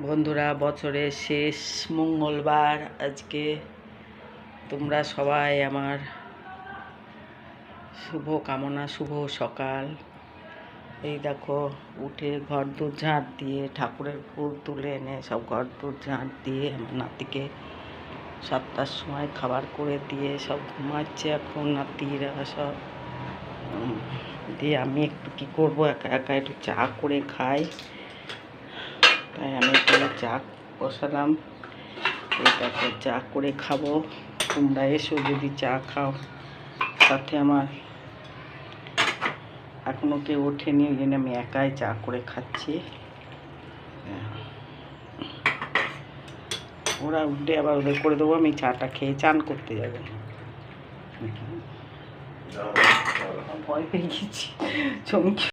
বন্ধুরা, বছরের শেষ মঙ্গলবার আজকে। তোমরা সবাই আমার শুভ কামনা, শুভ সকাল। এই দেখো, উঠে ঘর দোর ঝাঁট দিয়ে ঠাকুরের ফুল তুলে এনে সব ঘর দোর ঝাঁট দিয়ে আমার নাতিকে 7টার সময় খাবার করে দিয়ে সব ঘুমাচ্ছে এখন নাতিরা সব। দিয়ে আমি একটু কী করবো, একা একা একটু চা করে খাই, তাই আমি এখানে চা বসালাম। এটাকে চা করে খাবো। তোমরা এসো যদি চা খাও। সাথে আমার এখনও কেউ ওঠেনি, ওই জন্য আমি একাই চা করে খাচ্ছি। ওরা উঠে আবার ওদের করে দেবো, আমি চাটা খেয়ে চান করতে যাবো। ভয় পেয়ে গেছি, চমকে